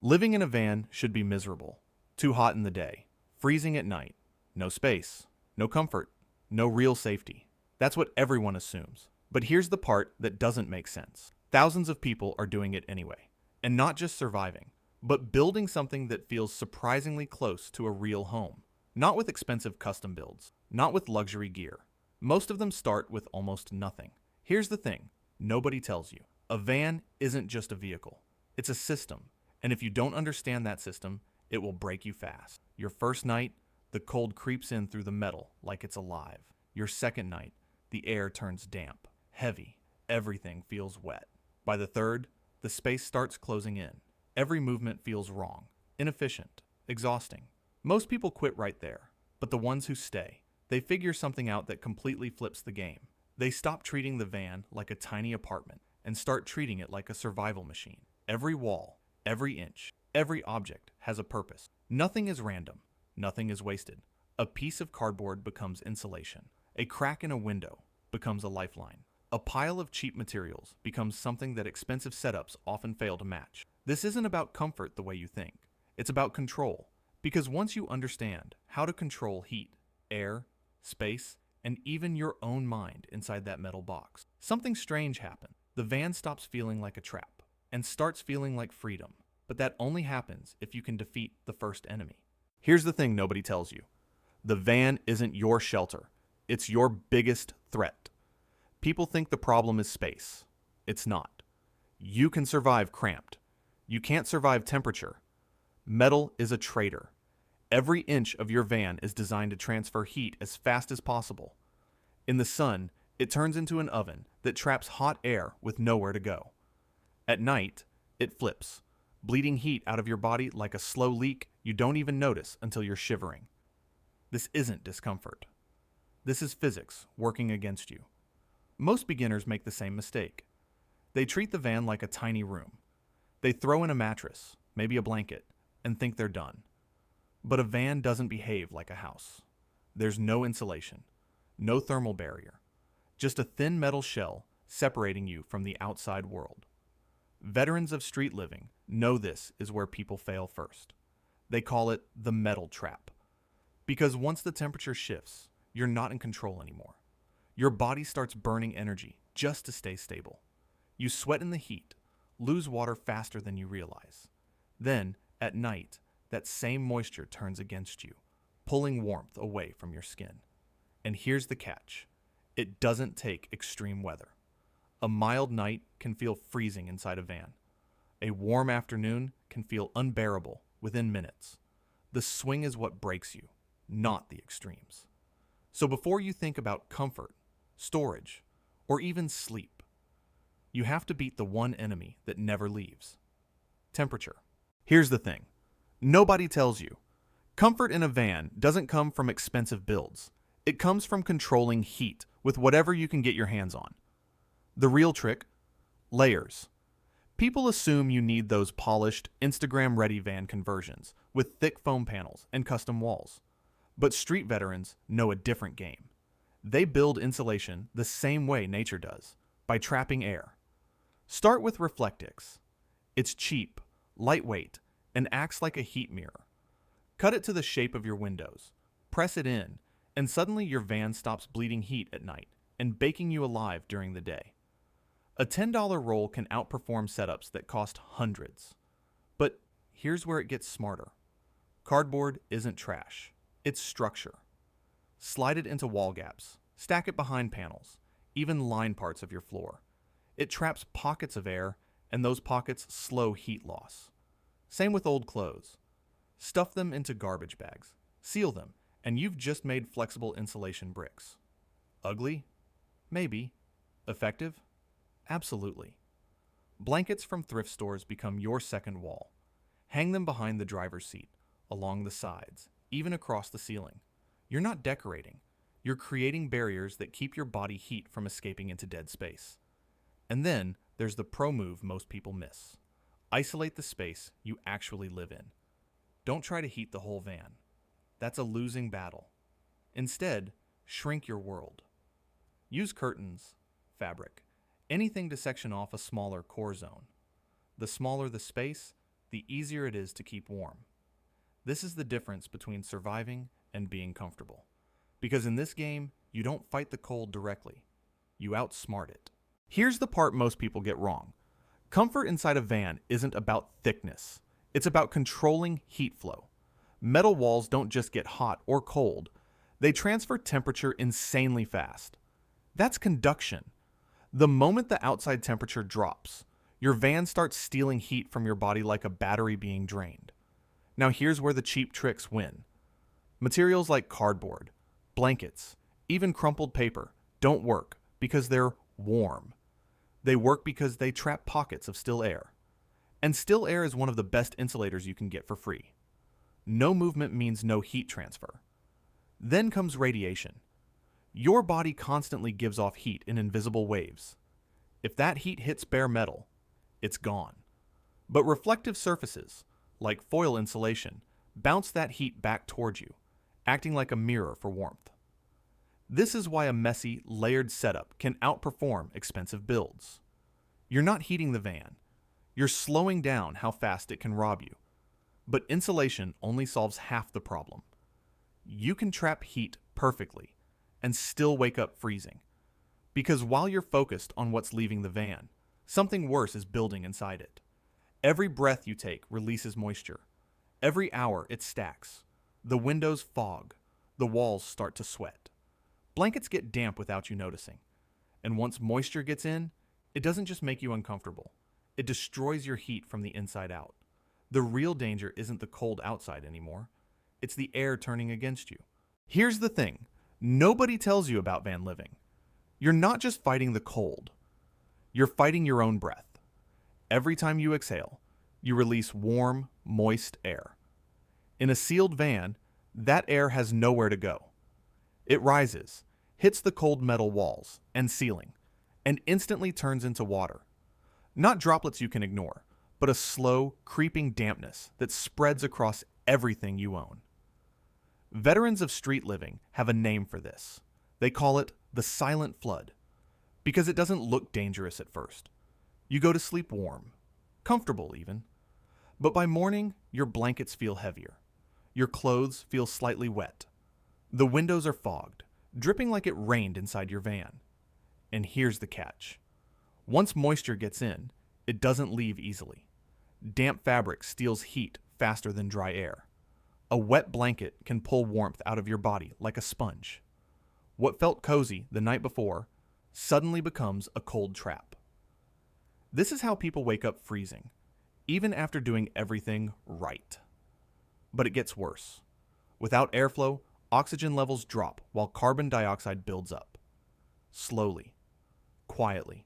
Living in a van should be miserable. Too hot in the day, freezing at night, no space, no comfort, no real safety. That's what everyone assumes. But here's the part that doesn't make sense. Thousands of people are doing it anyway. And not just surviving, but building something that feels surprisingly close to a real home. Not with expensive custom builds, not with luxury gear. Most of them start with almost nothing. Here's the thing nobody tells you. A van isn't just a vehicle, it's a system. And if you don't understand that system, it will break you fast. Your first night, the cold creeps in through the metal like it's alive. Your second night, the air turns damp, heavy, everything feels wet. By the third, the space starts closing in. Every movement feels wrong, inefficient, exhausting. Most people quit right there, but the ones who stay, they figure something out that completely flips the game. They stop treating the van like a tiny apartment and start treating it like a survival machine. Every wall, every inch, every object has a purpose. Nothing is random. Nothing is wasted. A piece of cardboard becomes insulation. A crack in a window becomes a lifeline. A pile of cheap materials becomes something that expensive setups often fail to match. This isn't about comfort the way you think. It's about control. Because once you understand how to control heat, air, space, and even your own mind inside that metal box, something strange happens. The van stops feeling like a trap and starts feeling like freedom. But that only happens if you can defeat the first enemy. Here's the thing nobody tells you. The van isn't your shelter. It's your biggest threat. People think the problem is space. It's not. You can survive cramped. You can't survive temperature. Metal is a traitor. Every inch of your van is designed to transfer heat as fast as possible. In the sun, it turns into an oven that traps hot air with nowhere to go. At night, it flips, bleeding heat out of your body like a slow leak you don't even notice until you're shivering. This isn't discomfort. This is physics working against you. Most beginners make the same mistake. They treat the van like a tiny room. They throw in a mattress, maybe a blanket, and think they're done. But a van doesn't behave like a house. There's no insulation, no thermal barrier, just a thin metal shell separating you from the outside world. Veterans of street living know this is where people fail first. They call it the metal trap. Because once the temperature shifts, you're not in control anymore. Your body starts burning energy just to stay stable. You sweat in the heat, lose water faster than you realize. Then, at night, that same moisture turns against you, pulling warmth away from your skin. And here's the catch. It doesn't take extreme weather. A mild night can feel freezing inside a van. A warm afternoon can feel unbearable within minutes. The swing is what breaks you, not the extremes. So before you think about comfort, storage, or even sleep, you have to beat the one enemy that never leaves: temperature. Here's the thing. Nobody tells you. Comfort in a van doesn't come from expensive builds. It comes from controlling heat with whatever you can get your hands on. The real trick? Layers. People assume you need those polished, Instagram-ready van conversions with thick foam panels and custom walls. But street veterans know a different game. They build insulation the same way nature does, by trapping air. Start with Reflectix. It's cheap, lightweight, and acts like a heat mirror. Cut it to the shape of your windows, press it in, and suddenly your van stops bleeding heat at night and baking you alive during the day. A $10 roll can outperform setups that cost hundreds. But here's where it gets smarter. Cardboard isn't trash. It's structure. Slide it into wall gaps. Stack it behind panels. Even line parts of your floor. It traps pockets of air, and those pockets slow heat loss. Same with old clothes. Stuff them into garbage bags. Seal them, and you've just made flexible insulation bricks. Ugly? Maybe. Effective? Absolutely. Blankets from thrift stores become your second wall. Hang them behind the driver's seat, along the sides, even across the ceiling. You're not decorating. You're creating barriers that keep your body heat from escaping into dead space. And then there's the pro move most people miss. Isolate the space you actually live in. Don't try to heat the whole van. That's a losing battle. Instead, shrink your world. Use curtains, fabric, anything to section off a smaller core zone. The smaller the space, the easier it is to keep warm. This is the difference between surviving and being comfortable. Because in this game, you don't fight the cold directly. You outsmart it. Here's the part most people get wrong. Comfort inside a van isn't about thickness. It's about controlling heat flow. Metal walls don't just get hot or cold. They transfer temperature insanely fast. That's conduction. The moment the outside temperature drops, your van starts stealing heat from your body like a battery being drained. Now here's where the cheap tricks win. Materials like cardboard, blankets, even crumpled paper don't work because they're warm. They work because they trap pockets of still air. And still air is one of the best insulators you can get for free. No movement means no heat transfer. Then comes radiation. Your body constantly gives off heat in invisible waves. If that heat hits bare metal, it's gone. But reflective surfaces, like foil insulation, bounce that heat back towards you, acting like a mirror for warmth. This is why a messy, layered setup can outperform expensive builds. You're not heating the van. You're slowing down how fast it can rob you. But insulation only solves half the problem. You can trap heat perfectly and still wake up freezing. Because while you're focused on what's leaving the van, something worse is building inside it. Every breath you take releases moisture. Every hour it stacks. The windows fog. The walls start to sweat. Blankets get damp without you noticing. And once moisture gets in, it doesn't just make you uncomfortable. It destroys your heat from the inside out. The real danger isn't the cold outside anymore. It's the air turning against you. Here's the thing. Nobody tells you about van living. You're not just fighting the cold. You're fighting your own breath. Every time you exhale, you release warm, moist air. In a sealed van, that air has nowhere to go. It rises, hits the cold metal walls and ceiling, and instantly turns into water. Not droplets you can ignore, but a slow, creeping dampness that spreads across everything you own. Veterans of street living have a name for this. They call it the silent flood, because it doesn't look dangerous at first. You go to sleep warm, comfortable even. But by morning, your blankets feel heavier. Your clothes feel slightly wet. The windows are fogged, dripping like it rained inside your van. And here's the catch. Once moisture gets in, it doesn't leave easily. Damp fabric steals heat faster than dry air. A wet blanket can pull warmth out of your body like a sponge. What felt cozy the night before suddenly becomes a cold trap. This is how people wake up freezing, even after doing everything right. But it gets worse. Without airflow, oxygen levels drop while carbon dioxide builds up. Slowly, quietly.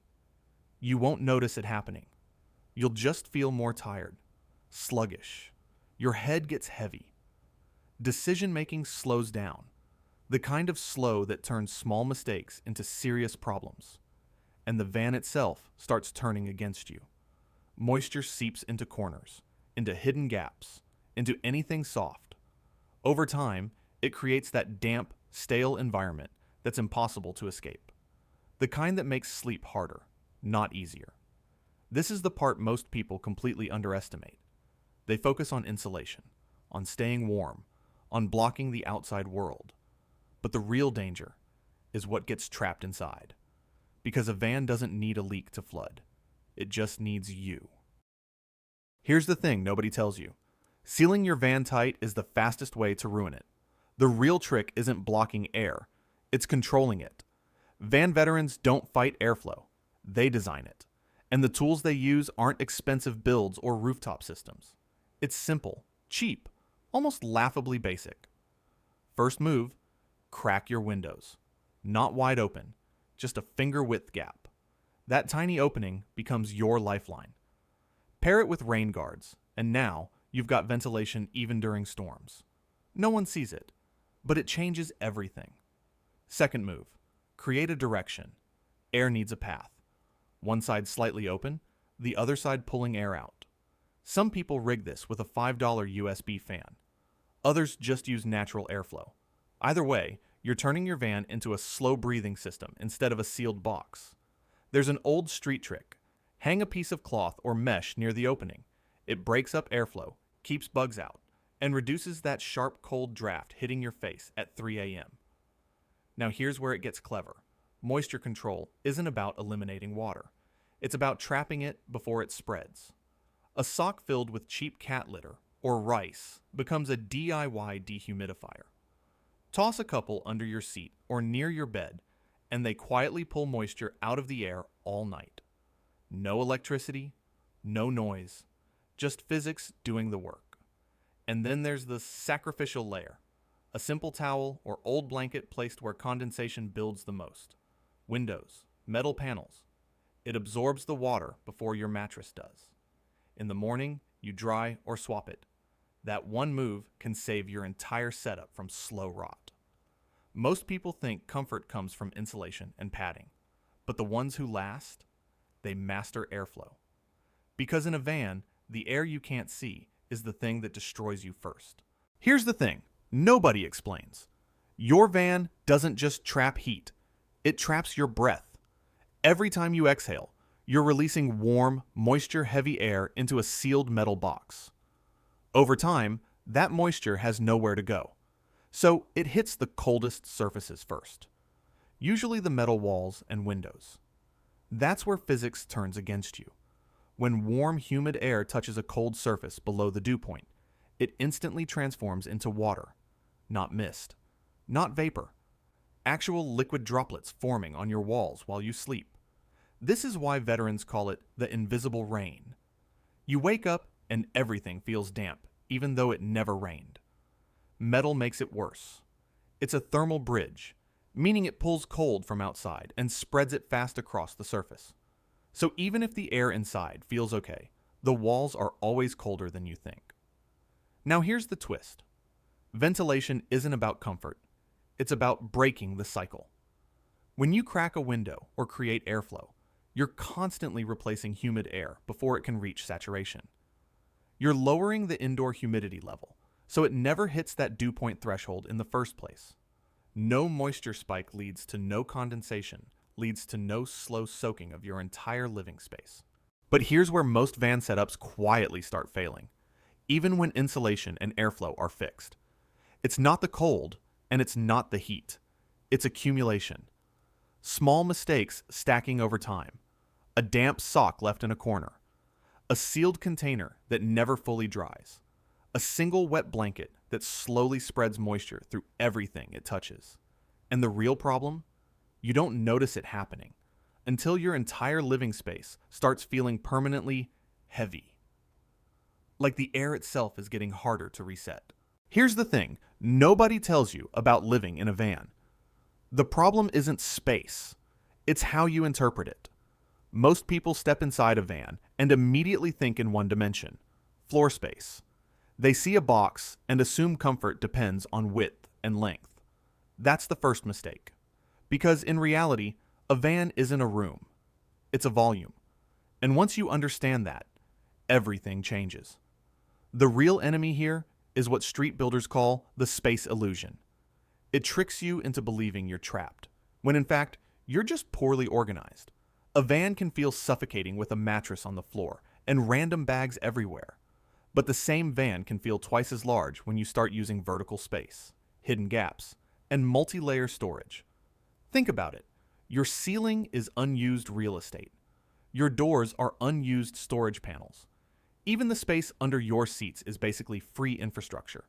You won't notice it happening. You'll just feel more tired, sluggish. Your head gets heavy. Decision-making slows down, the kind of slow that turns small mistakes into serious problems. And the van itself starts turning against you. Moisture seeps into corners, into hidden gaps, into anything soft. Over time, it creates that damp, stale environment that's impossible to escape. The kind that makes sleep harder, not easier. This is the part most people completely underestimate. They focus on insulation, on staying warm, on blocking the outside world. But the real danger is what gets trapped inside. Because a van doesn't need a leak to flood. It just needs you. Here's the thing nobody tells you. Sealing your van tight is the fastest way to ruin it. The real trick isn't blocking air. It's controlling it. Van veterans don't fight airflow. They design it. And the tools they use aren't expensive builds or rooftop systems. It's simple, cheap, almost laughably basic. First move, crack your windows. Not wide open, just a finger-width gap. That tiny opening becomes your lifeline. Pair it with rain guards, and now you've got ventilation even during storms. No one sees it, but it changes everything. Second move, create a direction. Air needs a path. One side slightly open, the other side pulling air out. Some people rig this with a $5 USB fan. Others just use natural airflow. Either way, you're turning your van into a slow-breathing system instead of a sealed box. There's an old street trick. Hang a piece of cloth or mesh near the opening. It breaks up airflow, keeps bugs out, and reduces that sharp cold draft hitting your face at 3 a.m. Now here's where it gets clever. Moisture control isn't about eliminating water. It's about trapping it before it spreads. A sock filled with cheap cat litter or rice becomes a DIY dehumidifier. Toss a couple under your seat or near your bed, and they quietly pull moisture out of the air all night. No electricity, no noise, just physics doing the work. And then there's the sacrificial layer, a simple towel or old blanket placed where condensation builds the most. Windows, metal panels. It absorbs the water before your mattress does. In the morning, you dry or swap it. That one move can save your entire setup from slow rot. Most people think comfort comes from insulation and padding, but the ones who last, they master airflow. Because in a van, the air you can't see is the thing that destroys you first. Here's the thing, nobody explains. Your van doesn't just trap heat, it traps your breath. Every time you exhale, you're releasing warm, moisture-heavy air into a sealed metal box. Over time, that moisture has nowhere to go, so it hits the coldest surfaces first, usually the metal walls and windows. That's where physics turns against you. When warm, humid air touches a cold surface below the dew point, it instantly transforms into water, not mist, not vapor, actual liquid droplets forming on your walls while you sleep. This is why veterans call it the invisible rain. You wake up and everything feels damp, even though it never rained. Metal makes it worse. It's a thermal bridge, meaning it pulls cold from outside and spreads it fast across the surface. So even if the air inside feels okay, the walls are always colder than you think. Now here's the twist. Ventilation isn't about comfort. It's about breaking the cycle. When you crack a window or create airflow, you're constantly replacing humid air before it can reach saturation. You're lowering the indoor humidity level, so it never hits that dew point threshold in the first place. No moisture spike leads to no condensation, leads to no slow soaking of your entire living space. But here's where most van setups quietly start failing, even when insulation and airflow are fixed. It's not the cold, and it's not the heat. It's accumulation. Small mistakes stacking over time. A damp sock left in a corner. A sealed container that never fully dries. A single wet blanket that slowly spreads moisture through everything it touches. And the real problem? You don't notice it happening until your entire living space starts feeling permanently heavy. Like the air itself is getting harder to reset. Here's the thing, nobody tells you about living in a van. The problem isn't space, it's how you interpret it. Most people step inside a van and immediately think in one dimension, floor space. They see a box and assume comfort depends on width and length. That's the first mistake. Because in reality, a van isn't a room. It's a volume. And once you understand that, everything changes. The real enemy here is what street builders call the space illusion. It tricks you into believing you're trapped, when in fact, you're just poorly organized. A van can feel suffocating with a mattress on the floor and random bags everywhere. But the same van can feel twice as large when you start using vertical space, hidden gaps, and multi-layer storage. Think about it. Your ceiling is unused real estate. Your doors are unused storage panels. Even the space under your seats is basically free infrastructure.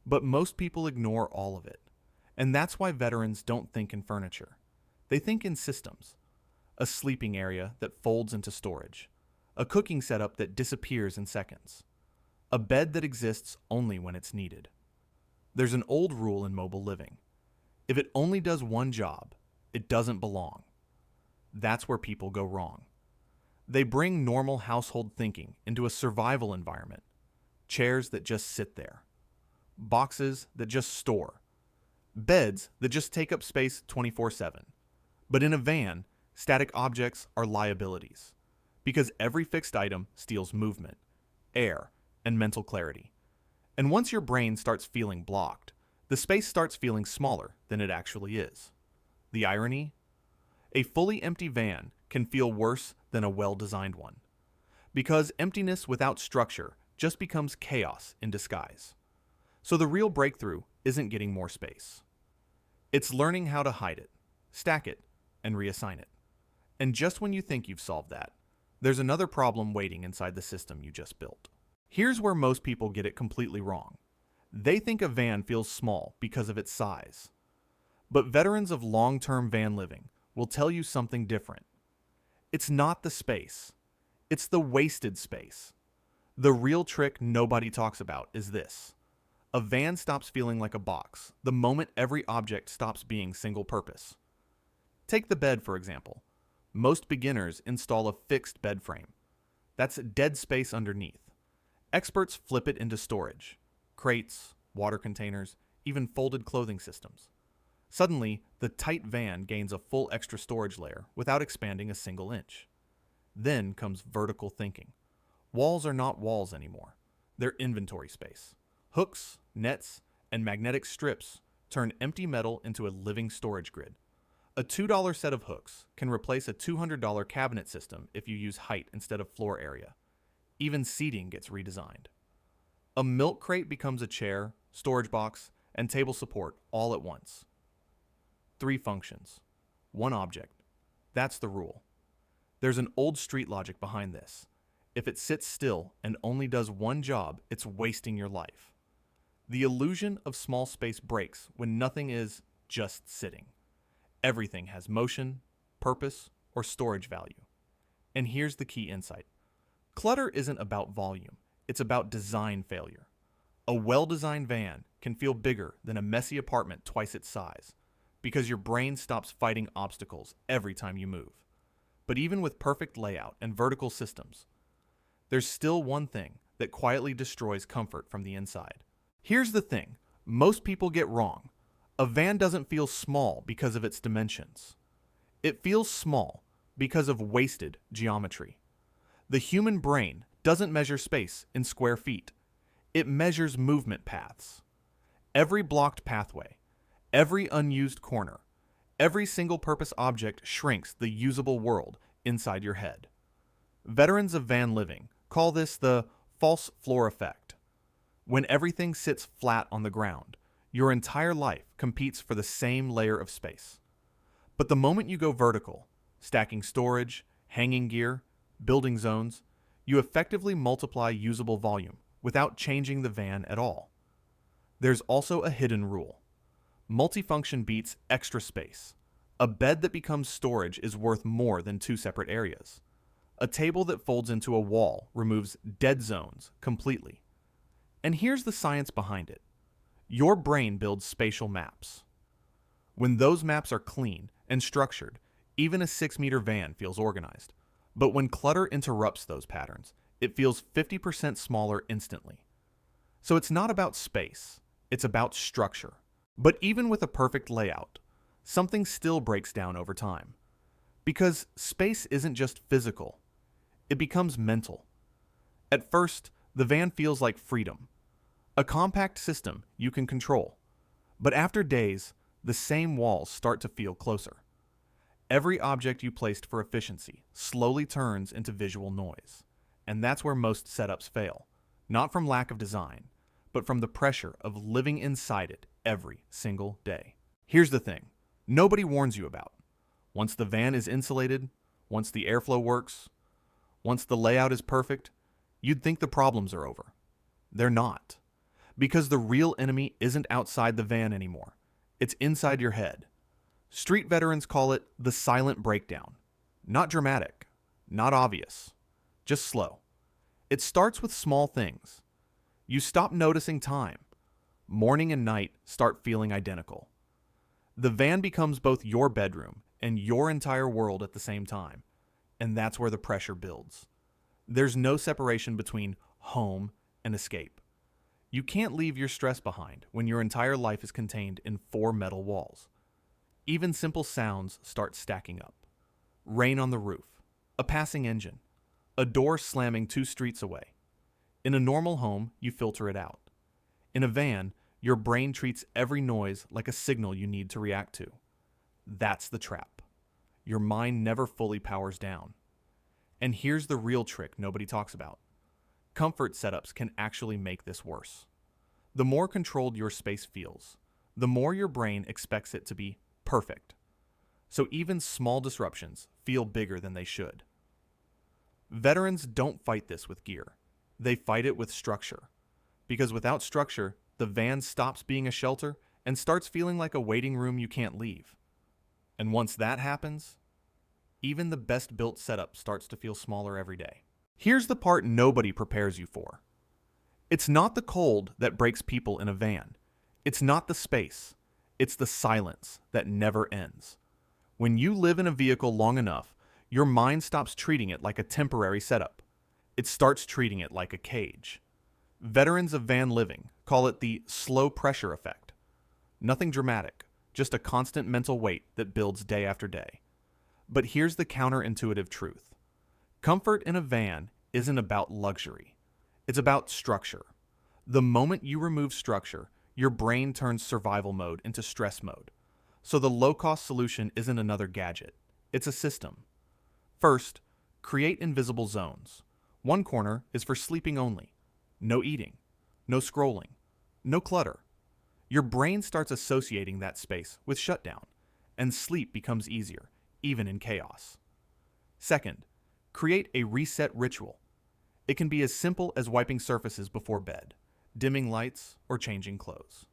But most people ignore all of it. And that's why veterans don't think in furniture. They think in systems. A sleeping area that folds into storage. A cooking setup that disappears in seconds. A bed that exists only when it's needed. There's an old rule in mobile living. If it only does one job, it doesn't belong. That's where people go wrong. They bring normal household thinking into a survival environment. Chairs that just sit there. Boxes that just store. Beds that just take up space 24/7. But in a van, static objects are liabilities. Because every fixed item steals movement, air, and mental clarity. And once your brain starts feeling blocked, the space starts feeling smaller than it actually is. The irony? A fully empty van can feel worse than a well-designed one. because emptiness without structure just becomes chaos in disguise. So the real breakthrough isn't getting more space. It's learning how to hide it, stack it, and reassign it. And just when you think you've solved that, there's another problem waiting inside the system you just built. Here's where most people get it completely wrong. They think a van feels small because of its size. But veterans of long-term van living will tell you something different. It's not the space. It's the wasted space. The real trick nobody talks about is this. A van stops feeling like a box the moment every object stops being single purpose. Take the bed, for example. Most beginners install a fixed bed frame. That's dead space underneath. Experts flip it into storage. Crates, water containers, even folded clothing systems. Suddenly, the tight van gains a full extra storage layer without expanding a single inch. Then comes vertical thinking. Walls are not walls anymore. They're inventory space. Hooks, nets, and magnetic strips turn empty metal into a living storage grid. A $2 set of hooks can replace a $200 cabinet system if you use height instead of floor area. Even seating gets redesigned. A milk crate becomes a chair, storage box, and table support all at once. 3 functions. 1 object. That's the rule. There's an old street logic behind this. If it sits still and only does one job, it's wasting your life. The illusion of small space breaks when nothing is just sitting. Everything has motion, purpose, or storage value. And here's the key insight. Clutter isn't about volume, it's about design failure. A well-designed van can feel bigger than a messy apartment twice its size, because your brain stops fighting obstacles every time you move. But even with perfect layout and vertical systems, there's still one thing that quietly destroys comfort from the inside. Here's the thing most people get wrong. A van doesn't feel small because of its dimensions. It feels small because of wasted geometry. The human brain doesn't measure space in square feet. It measures movement paths. Every blocked pathway, every unused corner, every single-purpose object shrinks the usable world inside your head. Veterans of van living call this the false floor effect. When everything sits flat on the ground, your entire life competes for the same layer of space. But the moment you go vertical, stacking storage, hanging gear, building zones, you effectively multiply usable volume without changing the van at all. There's also a hidden rule. Multifunction beats extra space. A bed that becomes storage is worth more than 2 separate areas. A table that folds into a wall removes dead zones completely. And here's the science behind it. Your brain builds spatial maps. When those maps are clean and structured, even a 6-meter van feels organized. But when clutter interrupts those patterns, it feels 50% smaller instantly. So it's not about space, it's about structure. But even with a perfect layout, something still breaks down over time. Because space isn't just physical, it becomes mental. At first, the van feels like freedom, a compact system you can control. But after days, the same walls start to feel closer. Every object you placed for efficiency slowly turns into visual noise. And that's where most setups fail, not from lack of design, but from the pressure of living inside it every single day. Here's the thing nobody warns you about. Once the van is insulated, once the airflow works, once the layout is perfect, you'd think the problems are over. They're not. Because the real enemy isn't outside the van anymore. It's inside your head. Street veterans call it the silent breakdown. Not dramatic, not obvious, just slow. It starts with small things. You stop noticing time. Morning and night start feeling identical. The van becomes both your bedroom and your entire world at the same time. And that's where the pressure builds. There's no separation between home and escape. You can't leave your stress behind when your entire life is contained in 4 metal walls. Even simple sounds start stacking up. Rain on the roof, a passing engine, a door slamming 2 streets away. In a normal home, you filter it out. In a van, your brain treats every noise like a signal you need to react to. That's the trap. Your mind never fully powers down. And here's the real trick nobody talks about. Comfort setups can actually make this worse. The more controlled your space feels, the more your brain expects it to be perfect. So even small disruptions feel bigger than they should. Veterans don't fight this with gear. They fight it with structure. Because without structure, the van stops being a shelter and starts feeling like a waiting room you can't leave. And once that happens, even the best built setup starts to feel smaller every day. Here's the part nobody prepares you for. It's not the cold that breaks people in a van. It's not the space. It's the silence that never ends. When you live in a vehicle long enough, your mind stops treating it like a temporary setup. It starts treating it like a cage. Veterans of van living call it the slow pressure effect. Nothing dramatic, just a constant mental weight that builds day after day. But here's the counterintuitive truth. Comfort in a van isn't about luxury. It's about structure. The moment you remove structure, your brain turns survival mode into stress mode. So the low-cost solution isn't another gadget. It's a system. First, create invisible zones. One corner is for sleeping only. No eating. No scrolling. No clutter. Your brain starts associating that space with shutdown, and sleep becomes easier, even in chaos. Second, create a reset ritual. It can be as simple as wiping surfaces before bed, dimming lights, or changing clothes.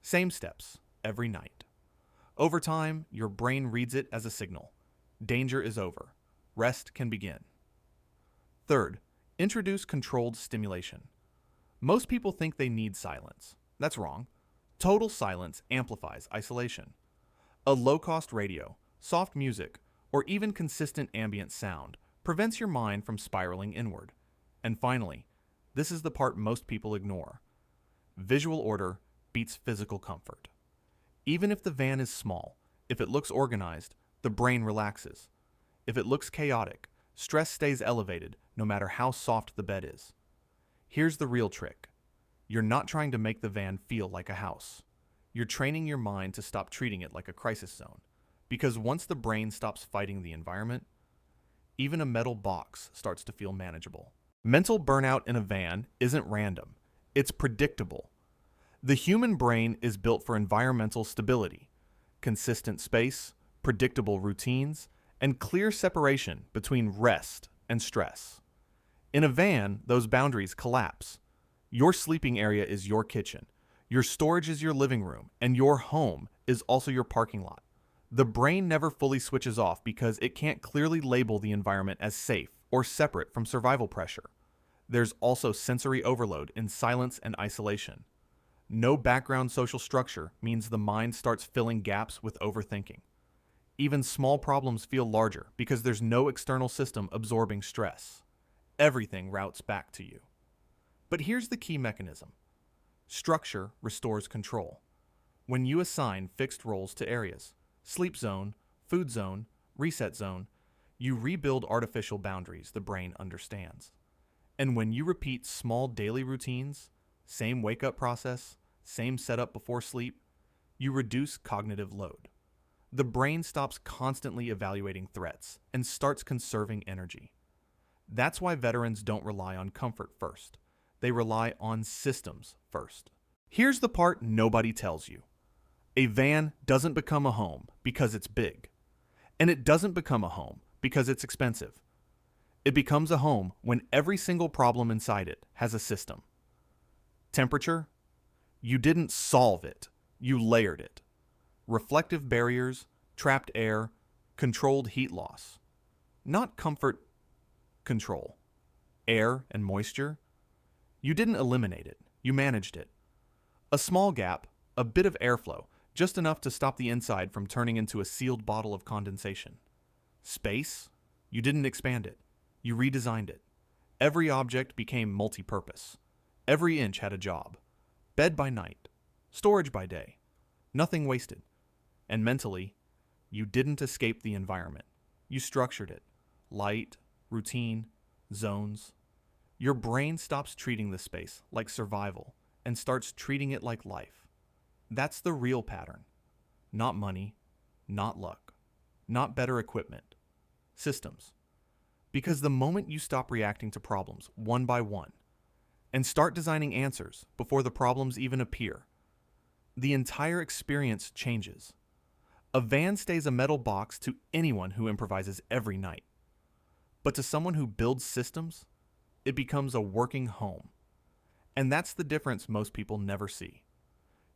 Same steps, every night. Over time, your brain reads it as a signal. Danger is over. Rest can begin. Third, introduce controlled stimulation. Most people think they need silence. That's wrong. Total silence amplifies isolation. A low-cost radio, soft music, or even consistent ambient sound prevents your mind from spiraling inward. And finally, this is the part most people ignore. Visual order beats physical comfort. Even if the van is small, if it looks organized, the brain relaxes. If it looks chaotic, stress stays elevated no matter how soft the bed is. Here's the real trick. You're not trying to make the van feel like a house. You're training your mind to stop treating it like a crisis zone. Because once the brain stops fighting the environment, even a metal box starts to feel manageable. Mental burnout in a van isn't random. It's predictable. The human brain is built for environmental stability, consistent space, predictable routines, and clear separation between rest and stress. In a van, those boundaries collapse. Your sleeping area is your kitchen, your storage is your living room, and your home is also your parking lot. The brain never fully switches off because it can't clearly label the environment as safe or separate from survival pressure. There's also sensory overload in silence and isolation. No background social structure means the mind starts filling gaps with overthinking. Even small problems feel larger because there's no external system absorbing stress. Everything routes back to you. But here's the key mechanism. Structure restores control. When you assign fixed roles to areas, sleep zone, food zone, reset zone, you rebuild artificial boundaries the brain understands. And when you repeat small daily routines, same wake-up process, same setup before sleep, you reduce cognitive load. The brain stops constantly evaluating threats and starts conserving energy. That's why veterans don't rely on comfort first. They rely on systems first. Here's the part nobody tells you. A van doesn't become a home because it's big. And it doesn't become a home because it's expensive. It becomes a home when every single problem inside it has a system. Temperature? You didn't solve it. You layered it. Reflective barriers, trapped air, controlled heat loss. Not comfort control. Air and moisture? You didn't eliminate it. You managed it. A small gap, a bit of airflow, just enough to stop the inside from turning into a sealed bottle of condensation. Space? You didn't expand it. You redesigned it. Every object became multi-purpose. Every inch had a job. Bed by night. Storage by day. Nothing wasted. And mentally, you didn't escape the environment. You structured it. Light, routine, zones. Your brain stops treating the space like survival and starts treating it like life. That's the real pattern. Not money, not luck, not better equipment. Systems. Because the moment you stop reacting to problems one by one and start designing answers before the problems even appear, the entire experience changes. A van stays a metal box to anyone who improvises every night. But to someone who builds systems, it becomes a working home. And that's the difference most people never see.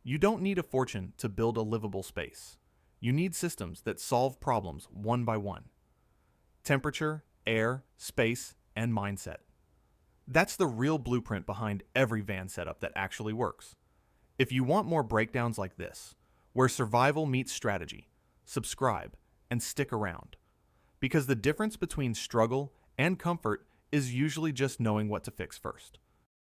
You don't need a fortune to build a livable space. You need systems that solve problems one by one. Temperature, air, space, and mindset. That's the real blueprint behind every van setup that actually works. If you want more breakdowns like this, where survival meets strategy, subscribe and stick around. Because the difference between struggle and comfort is usually just knowing what to fix first.